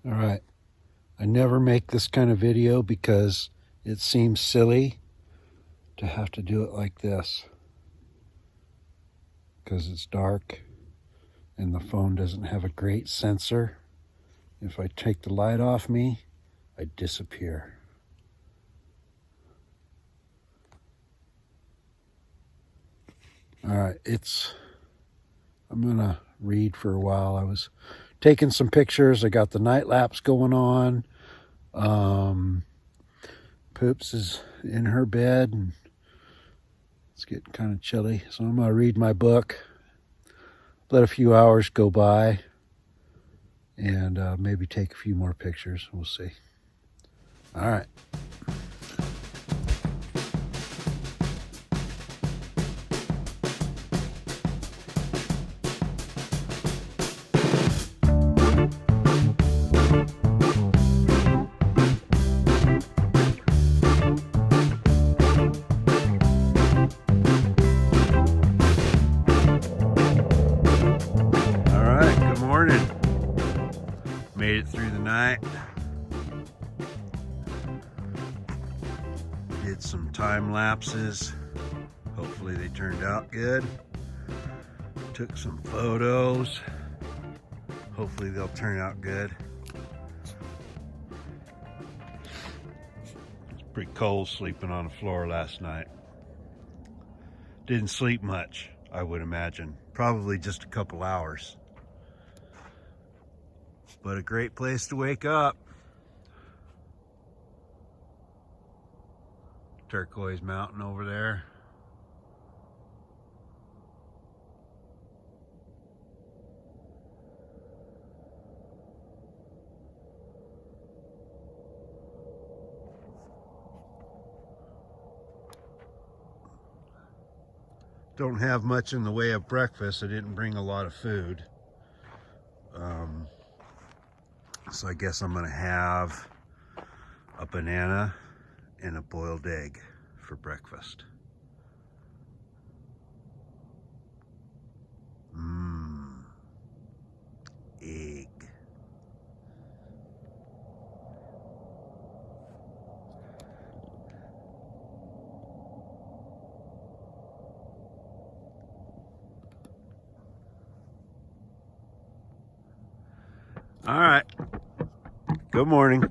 All right, I never make this kind of video because it seems silly to have to do it like this because it's dark and the phone doesn't have a great sensor. If I take the light off me, I disappear. All right, I'm gonna read for a while. I was taking some pictures. I got the night lapse going on. Poops is in her bed and it's getting kind of chilly. So I'm gonna read my book, let a few hours go by, and maybe take a few more pictures. We'll see. All right. Made it through the night. Did some time lapses. Hopefully they turned out good. Took some photos. Hopefully they'll turn out good. It's pretty cold sleeping on the floor last night. Didn't sleep much, I would imagine. Probably just a couple hours. But a great place to wake up. Turquoise Mountain over there. Don't have much in the way of breakfast. I didn't bring a lot of food. So I guess I'm gonna have a banana and a boiled egg for breakfast. Egg. All right. Good morning.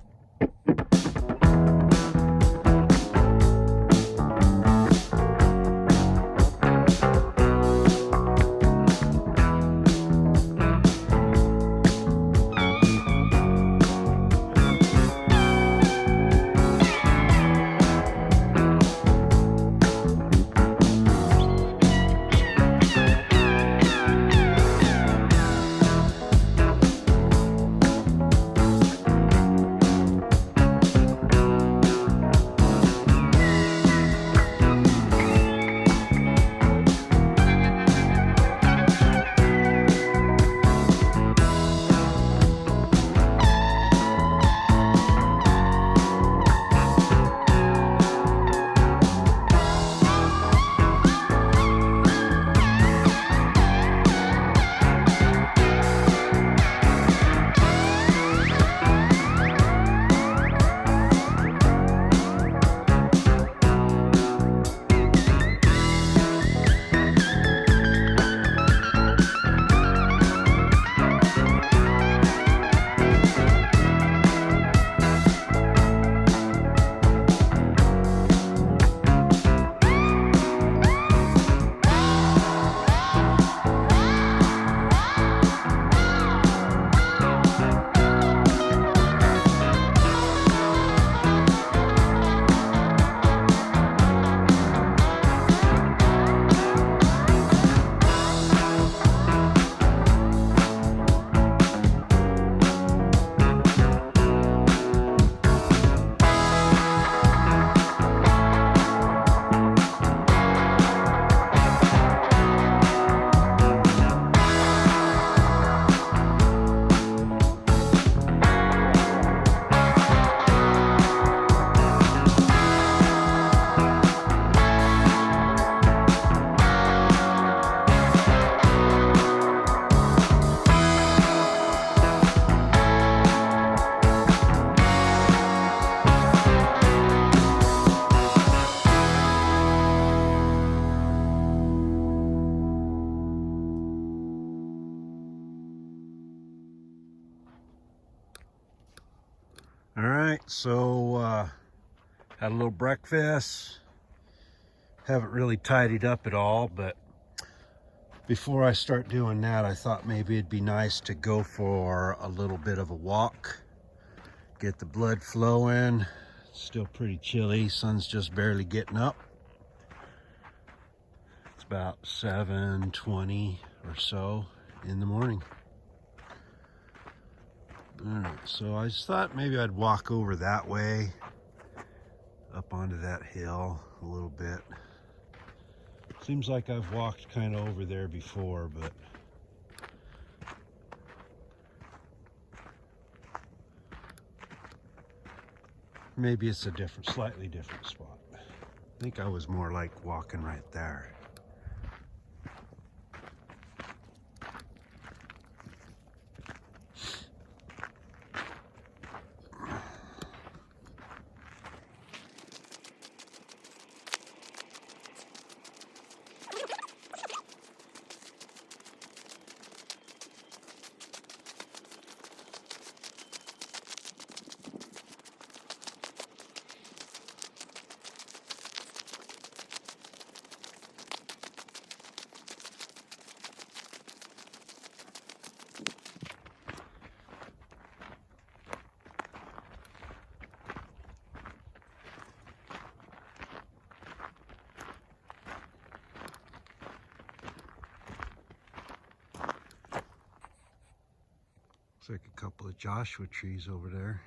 All right, so had a little breakfast. Haven't really tidied up at all, but before I start doing that, I thought maybe it'd be nice to go for a little bit of a walk, get the blood flowing. It's still pretty chilly. Sun's just barely getting up. It's about 7:20 or so in the morning. All right, so I just thought maybe I'd walk over that way, up onto that hill a little bit. Seems like I've walked kind of over there before, but maybe it's a different, slightly different spot. I think I was more like walking right there. Looks like a couple of Joshua trees over there.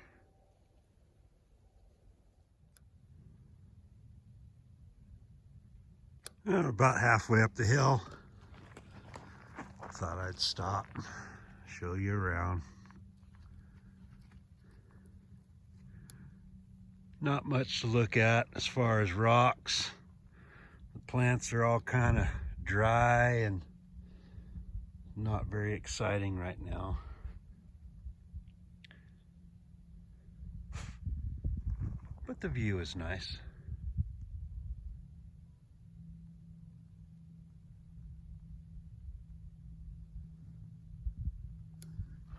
And about halfway up the hill. Thought I'd stop, show you around. Not much to look at as far as rocks. The plants are all kind of dry and not very exciting right now. But the view is nice.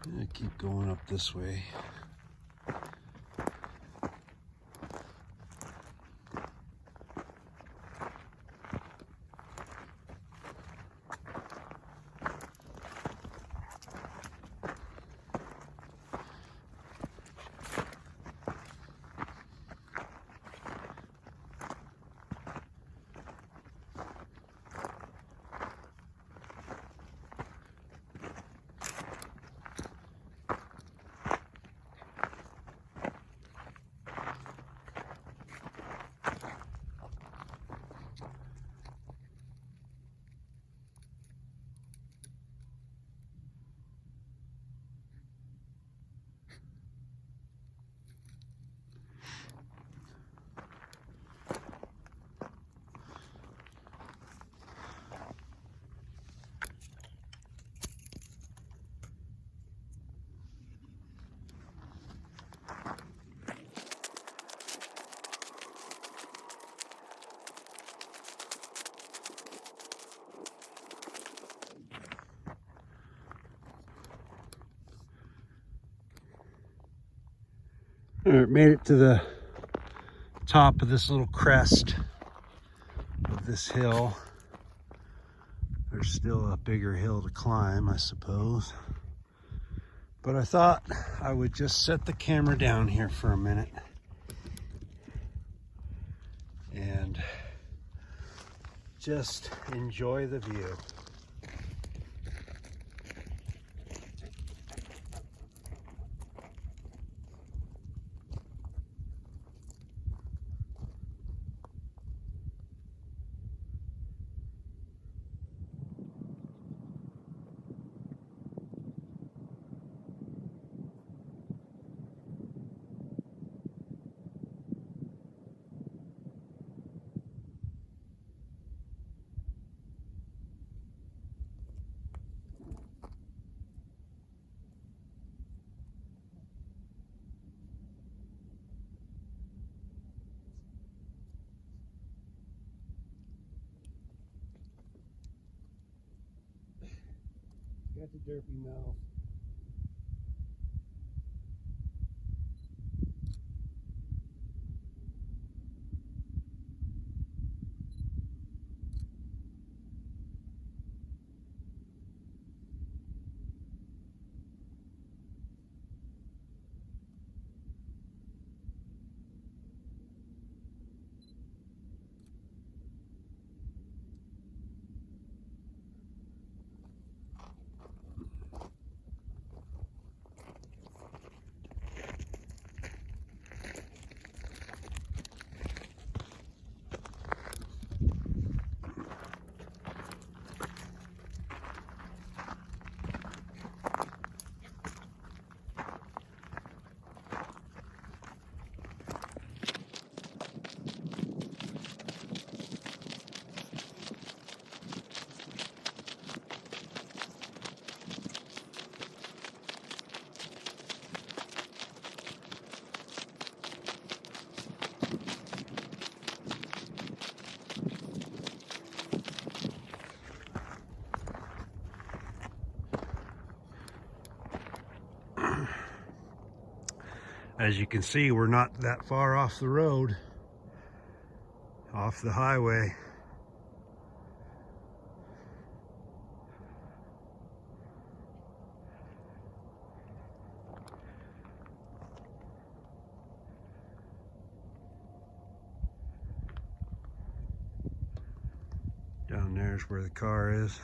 I'm gonna keep going up this way. All right, made it to the top of this little crest of this hill. There's still a bigger hill to climb, I suppose. But I thought I would just set the camera down here for a minute and just enjoy the view. Got the derpy mouth. As you can see, we're not that far off the road, off the highway. Down there's where the car is.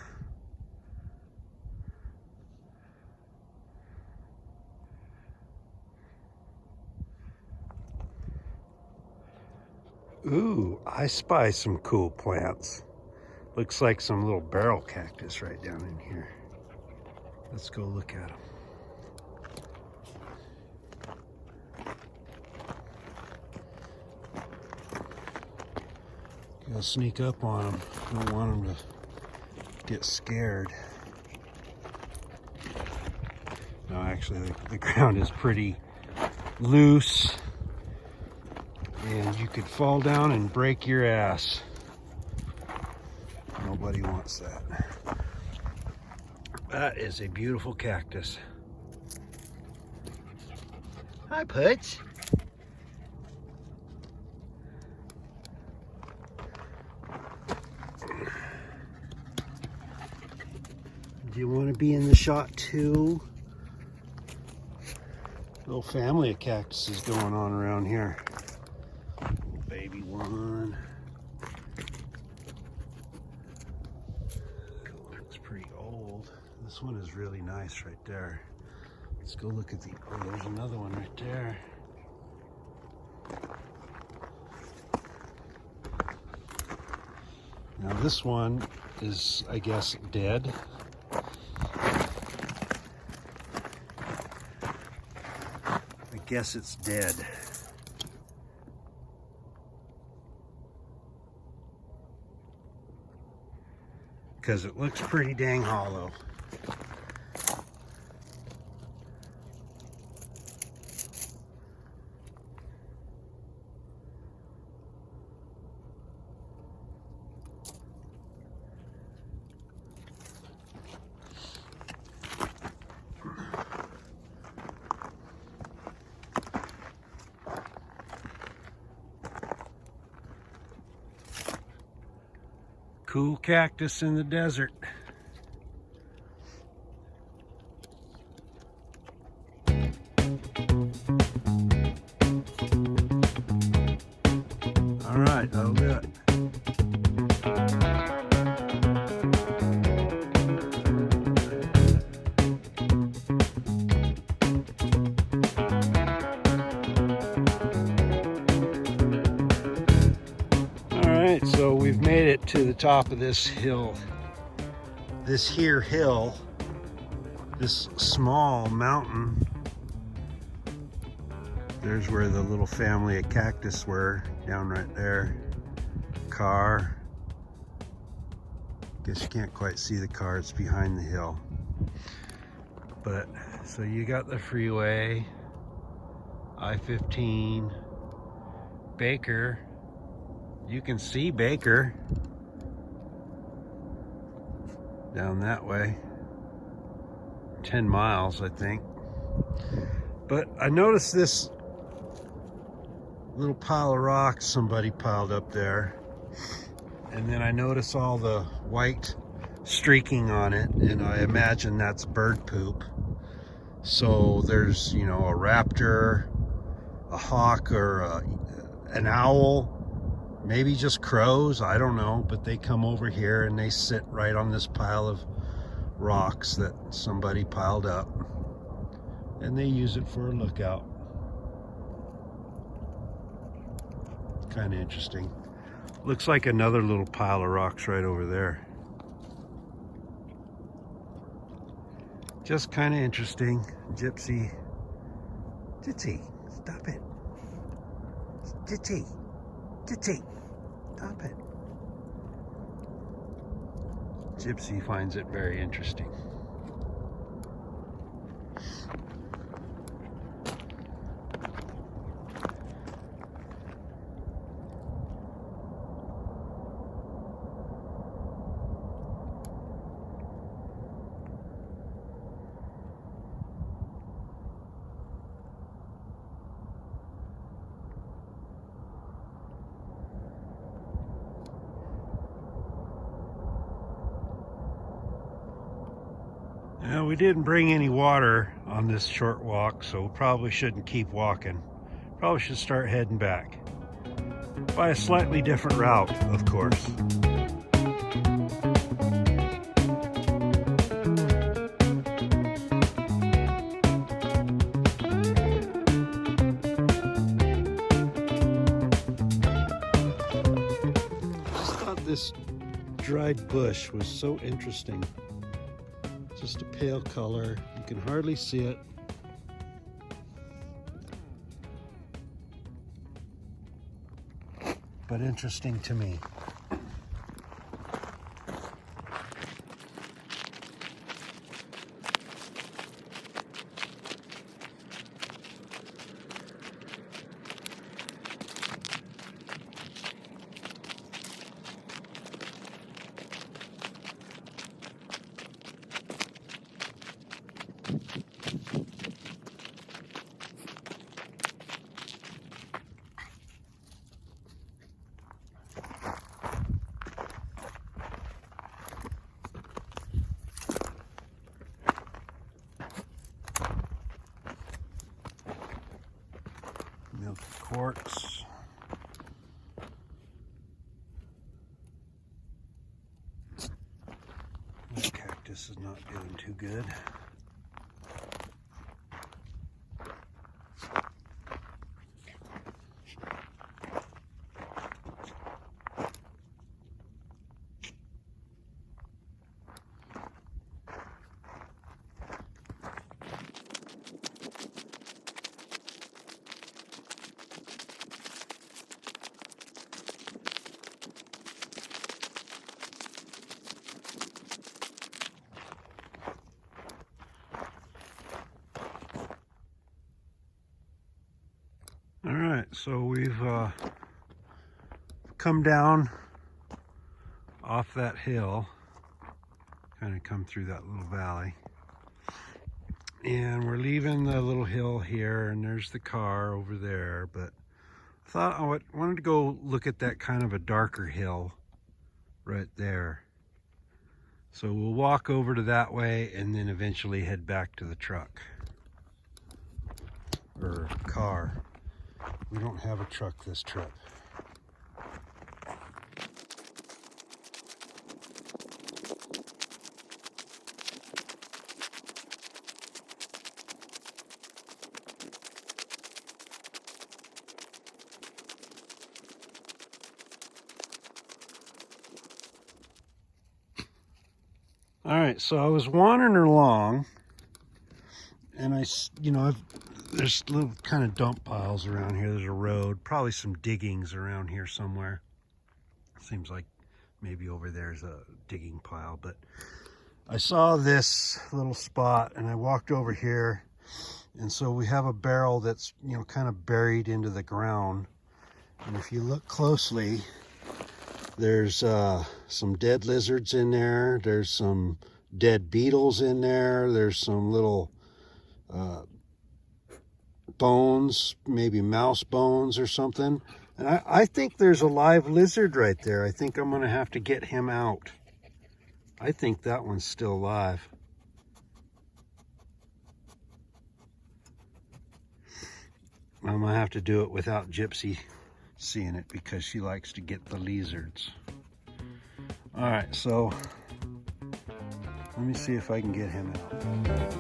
Ooh, I spy some cool plants. Looks like some little barrel cactus right down in here. Let's go look at them. Gotta sneak up on them. Don't want them to get scared. No, actually, the ground is pretty loose, and you could fall down and break your ass. Nobody wants that. That is a beautiful cactus. Hi, Putz. Do you want to be in the shot too? Little family of cactuses going on around here. Little baby one. Looks pretty old. This one is really nice right there. Let's go look at the, oh, there's another one right there. Now this one is, I guess, dead. I guess it's dead. Because it looks pretty dang hollow. Cool cactus in the desert. All right, that'll do it. So we've made it to the top of this hill. This here hill, this small mountain. There's where the little family of cactus were, down right there. Car. Guess you can't quite see the car, it's behind the hill. But, so you got the freeway, I-15, Baker. You can see Baker down that way, 10 miles, I think. But I noticed this little pile of rocks somebody piled up there. And then I noticed all the white streaking on it, and I imagine that's bird poop. So there's, you know, a raptor, a hawk, or an owl. Maybe just crows, I don't know, but they come over here and they sit right on this pile of rocks that somebody piled up, and they use it for a lookout. Kind of interesting. Looks like another little pile of rocks right over there. Just kind of interesting. Gypsy. Stop it. Gypsy. Stop it. Gypsy finds it very interesting. Now, we didn't bring any water on this short walk, so we probably shouldn't keep walking. Probably should start heading back. By a slightly different route, of course. I thought this dried bush was so interesting. Just a pale color. You can hardly see it. But interesting to me. Milk quartz. This cactus is not doing too good. All right, so we've come down off that hill, kind of come through that little valley, and we're leaving the little hill here, and there's the car over there, but I thought I wanted to go look at that kind of a darker hill right there. So we'll walk over to that way and then eventually head back to the truck or car. We don't have a truck this trip. All right, so I was wandering along, and there's little kind of dump piles around here. There's a road, probably some diggings around here somewhere. Seems like maybe over there's a digging pile, but I saw this little spot and I walked over here, and so we have a barrel that's, kind of buried into the ground. And if you look closely, there's some dead lizards in there. There's some dead beetles in there. There's some little bones, maybe mouse bones or something. And I think there's a live lizard right there. I think I'm gonna have to get him out. I think that one's still alive. I'm gonna have to do it without Gypsy seeing it because she likes to get the lizards. All right, so let me see if I can get him out.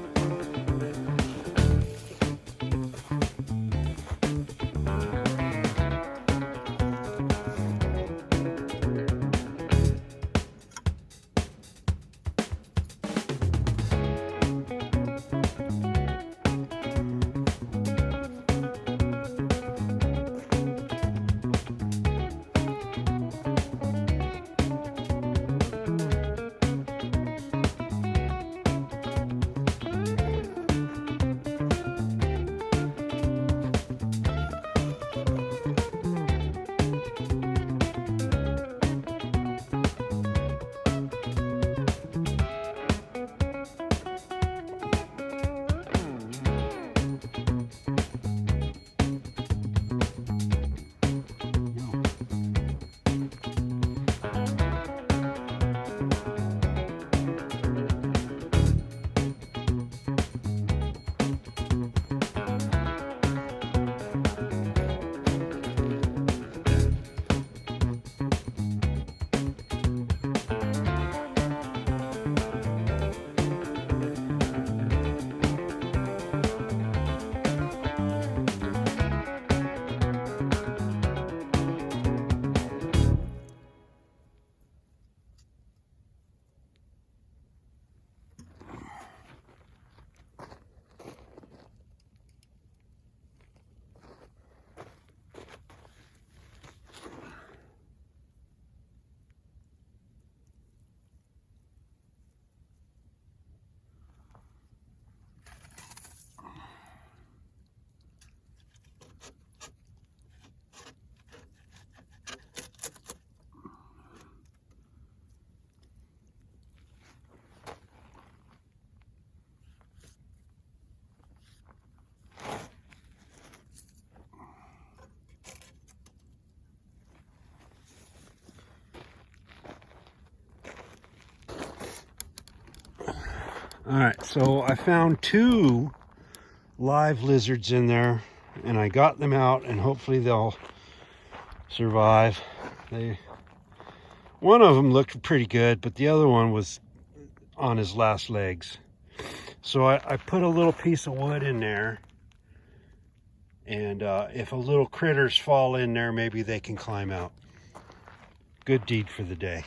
All right, so I found 2 live lizards in there, and I got them out, and hopefully they'll survive. One of them looked pretty good, but the other one was on his last legs. So I put a little piece of wood in there, and if a little critters fall in there, maybe they can climb out. Good deed for the day.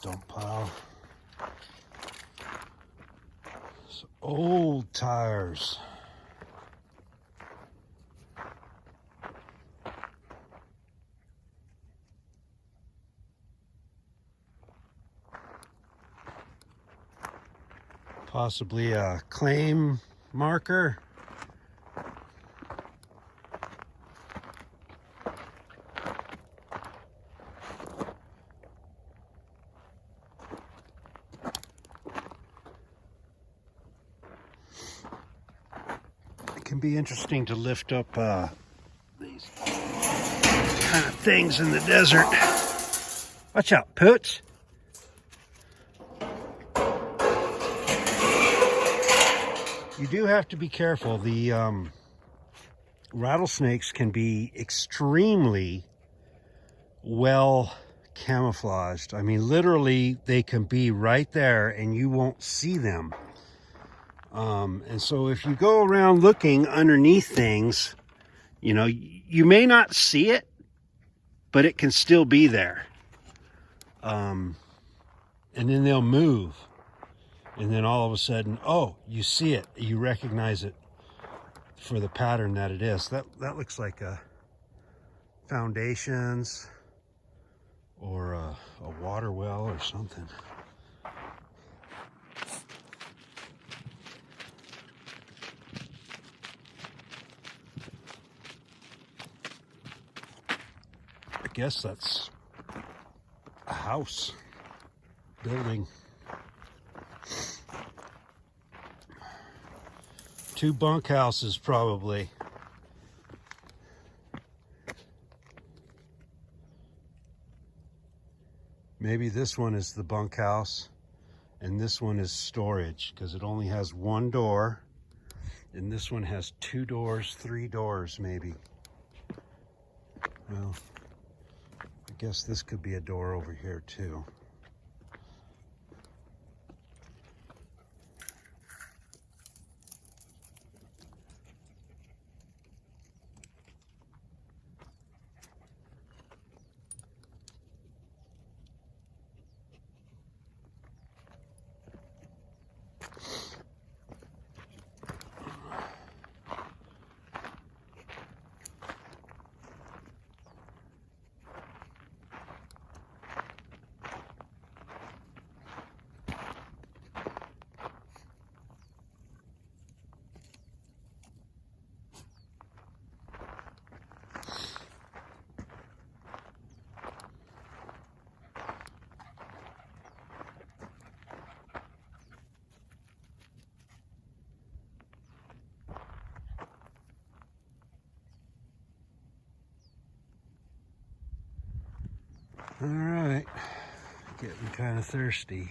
Dump pile. Some old tires. Possibly a claim marker. Can be interesting to lift up these kind of things in the desert. Watch out, Poots. You do have to be careful. The rattlesnakes can be extremely well camouflaged. I mean, literally, they can be right there and you won't see them. And so if you go around looking underneath things, you know, you may not see it, but it can still be there. And then they'll move. And then all of a sudden, oh, you see it. You recognize it for the pattern that it is. That looks like a foundations or a water well or something. I guess that's a house building. 2 bunkhouses probably. Maybe this one is the bunkhouse and this one is storage, because it only has 1 door, and this one has 2 doors, 3 doors maybe. Well, I guess this could be a door over here too. All right, getting kind of thirsty.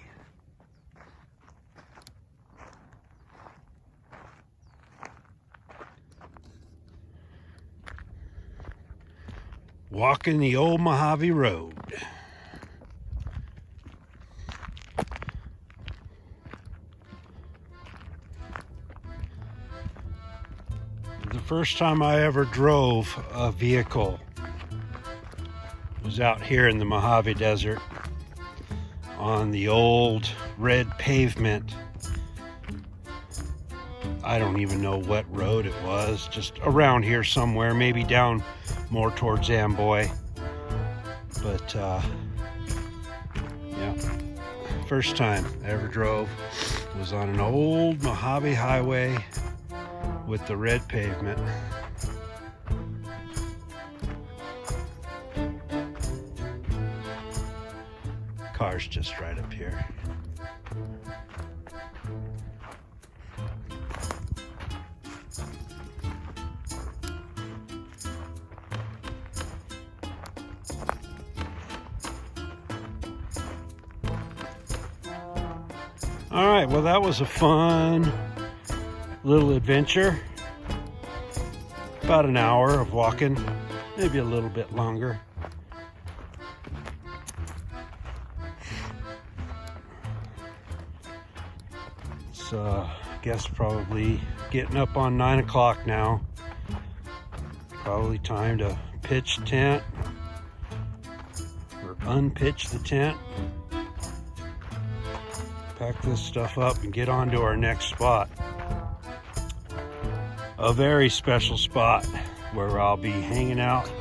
Walking the old Mojave Road. The first time I ever drove a vehicle was out here in the Mojave Desert on the old red pavement. I don't even know what road it was, just around here somewhere, maybe down more towards Amboy. But yeah, first time I ever drove was on an old Mojave highway with the red pavement. Car's just right up here. All right, well, that was a fun little adventure. About an hour of walking, maybe a little bit longer. I guess probably getting up on 9 o'clock now. Probably time to pitch tent or unpitch the tent. Pack this stuff up and get on to our next spot. A very special spot where I'll be hanging out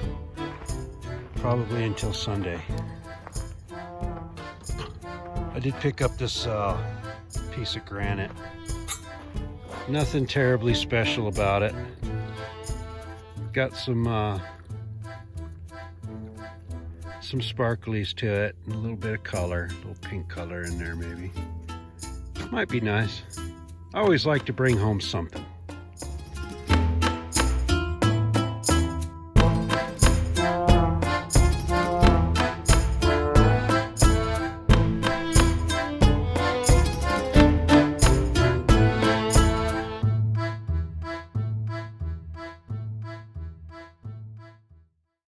probably until Sunday. I did pick up this piece of granite. Nothing terribly special about it. Got some sparklies to it and a little bit of color, a little pink color in there maybe. Might be nice. I always like to bring home something.